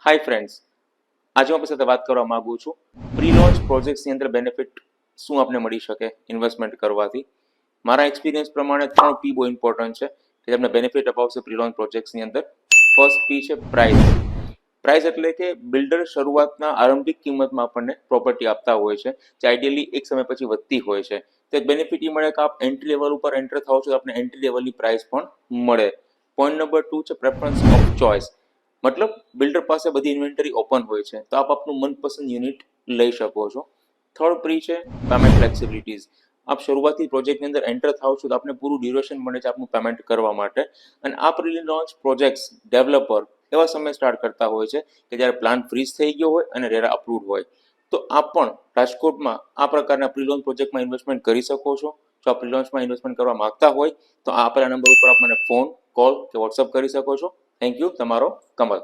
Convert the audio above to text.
Hi friends, આજે હું આપણી સાથે વાત કરવા માંગુ છું પ્રી લોન્ચ પ્રોજેક્ટ્સની અંદર બેનિફિટ શું આપને મળી શકે ઇન્વેસ્ટમેન્ટ કરવાથી. મારા એક્સપિરિયન્સ પ્રમાણે 3 P બહુ ઇમ્પોર્ટન્ટ છે કે તમને બેનિફિટ અપાવશે પ્રી લોન્ચ પ્રોજેક્ટ્સની અંદર. ફર્સ્ટ P છે પ્રાઇસ. પ્રાઇસ એટલે કે બિલ્ડર શરૂઆતના આરંભિક કિંમતમાં આપણને પ્રોપર્ટી આપતા હોય છે, જે આઈડિયલી એક સમય પછી વધતી હોય છે. તો એક બેનિફિટ એ મળે કે આપ એન્ટ્રી લેવલ ઉપર એન્ટર થાઓ છો તો આપને એન્ટ્રી લેવલની પ્રાઇસ પણ મળે. પોઈન્ટ નંબર 2 છે પ્રેફરન્સ ઓફ ચોઇસ. મતલબ બિલ્ડર પાસે બધી ઇન્વેન્ટરી ઓપન હોય છે તો આપ આપનું મનપસંદ યુનિટ લઈ શકો છો. થર્ડ પ્રી છે પેમેન્ટ ફ્લેક્સિબિલિટીઝ. આપ શરૂઆતથી પ્રોજેક્ટની અંદર એન્ટર થાવ છો તો આપને પૂરું ડ્યુરેશન મળે છે આપનું પેમેન્ટ કરવા માટે. અને આ પ્રી લોન્ચ પ્રોજેક્ટ્સ ડેવલપર એવા સમય સ્ટાર્ટ કરતા હોય છે કે જ્યારે પ્લાન ફ્રીઝ થઈ ગયો હોય અને રેરા અપ્રૂવડ હોય. તો આપ પણ રાજકોટમાં આ પ્રકારના પ્રી લોન્ચ પ્રોજેક્ટમાં ઇન્વેસ્ટમેન્ટ કરી શકો છો. જો આપ પ્રી લોન્ચમાં ઇન્વેસ્ટમેન્ટ કરવા માંગતા હોય તો આપેલા નંબર ઉપર આપ મને ફોન, કોલ કે વોટ્સઅપ કરી શકો છો. Thank you. તમારો કમલ.